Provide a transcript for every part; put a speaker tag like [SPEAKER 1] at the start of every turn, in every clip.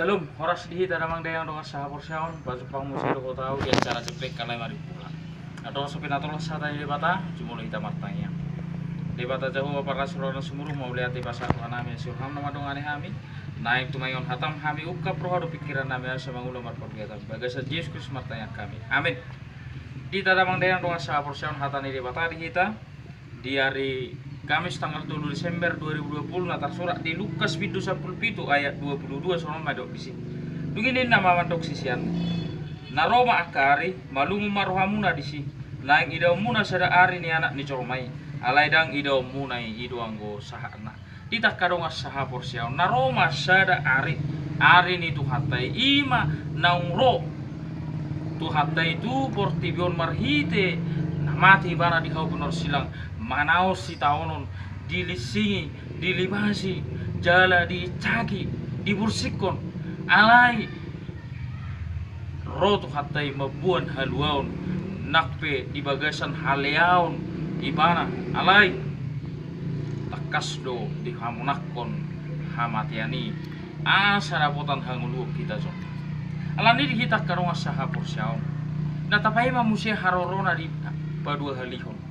[SPEAKER 1] Shalom, horas dihita namang dayang dong sa porsyon, baso pang musiro ko tao, yan cara cepek kalay maripula. Atau sopin atau sa tayo debata, jumulo hita matanya. Debata jauh para suruhan sumuru mau lihat di pasar namin surham nama dong aneh kami. Naik tumayon hatam kami ukap rohado pikiran namin sa mangulo marpagkaitan. Bagai sa Yesus Kristus matanya kami. Amin. Di tadamang dayang dong sa porsyon hata ni debata dihita di hari Kamis tanggal 2 Desember 2020 natar surat di Lukas 17 ayat 22 sono madok bisi. Dunginin nama mandok sisian. Naroma akari malumu marohamuna disi. Naing idaw muna sada ari ni anak ni cormai. Alaidang idaw muna ido anggo sahana. Ditak kadongas saha porsiaw. Naroma sada ari ni tuhatai ima naungro. Tuhatai tu portibion marhite namati bana di kau benar silang. Manaos si taonon dilisingi, dilibasi, jala dicaki, dibursikon, alai rotu hatai mabuan haluaun, nakpe di bagasan haleaun, ibana alai takas do di hamunakon hamatiani asa rapotan hangulu kita so. Alani kita karong asaha porsiaun. Natapai mamusia harorona di padua halihon.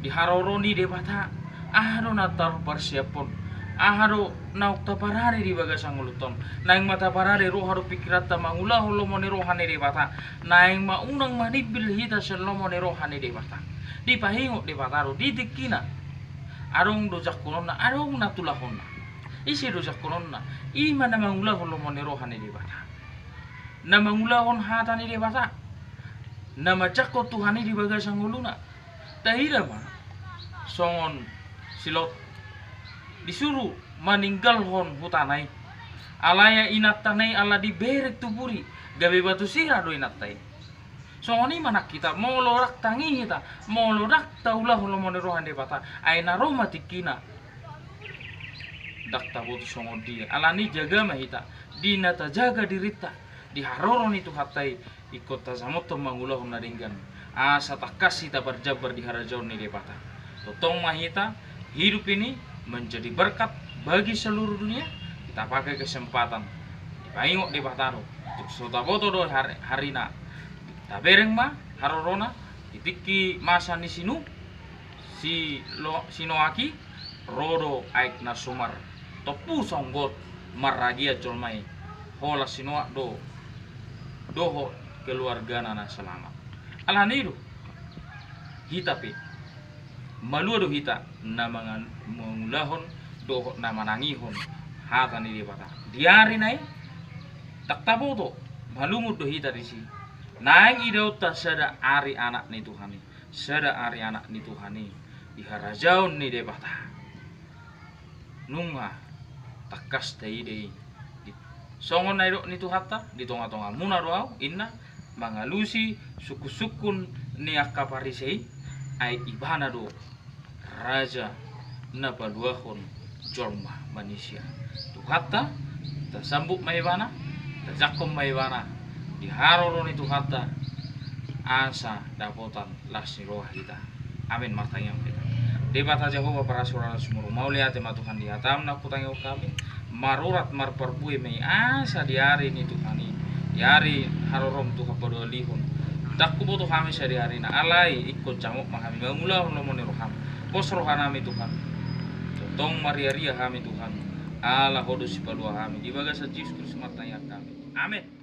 [SPEAKER 1] Di haroroni debata ahado natar persiapon ahado nauk taparare di bagasang uluton naing mata parare roh haro pikirat ta mangula holo mone rohane debata naing maunang manibil hita sello mone rohane debata di pahingo debata ro di dikina arong dojak kunonna arong natulahonna isi dojak kunonna ima na mangula holo mone rohane debata na mangulahon hatane debata na macako tuhani di bagasang uluna tahira mah songon silot disuruh meninggalhon hutanai alaya inatanai ala diberek tuburi gabe batu sira do inatai songoni manak kita mau lorak tangi kita mau lorak taulah lo monerohan de bata aina roma tikina dak tabutu songon dia alani jaga mahita dinata jaga dirita di haroron itu hatai ikut tazamoto mangulah naringgan asa takasi ta berjabar di harajaun ni de bata totong mahita hidup ini menjadi berkat bagi seluruh dunia. Kita pakai kesempatan dipaingok di bataro untuk sotaboto do harina kita bereng mah harorona ditiki masa ni sinu sinoaki rodo aik na sumar topu songgot maragia colmai hola sinoak doho keluarga nana selamat alaniru hitapi malu do hita na mangulahon do na manangihon hata ni debata diari nai tak taboto malumut do hita disi naing idau ta sada ari anak ni Tuhani sada ari anak ni Tuhani di harajaun ni debata nunga takas dei dei songon nai do ni tuhata di tonga-tonga muna doau inna mangalusi suku-sukun ni akaparisei ai ibana do raja na paduahon jorma manusia tuhata tasambuk maibana tajakom maibana di haroron itu hata asa dapotan lasni roh kita amin matanya kita debata Jehovah para surana sumuru mau lihat tema Tuhan di hatam na kutangyo kami marurat marperpui mei asa di hari ini Tuhan di hari harorom Tuhan padua lihun dakku butuh kami sehari-hari na alai ikut camuk mahami bangulah lo moniroham pos rohanami Tuhan tong maria-ria kami Tuhan Allah hodus palua kami di bagas Yesus Kristus matanya kami amin.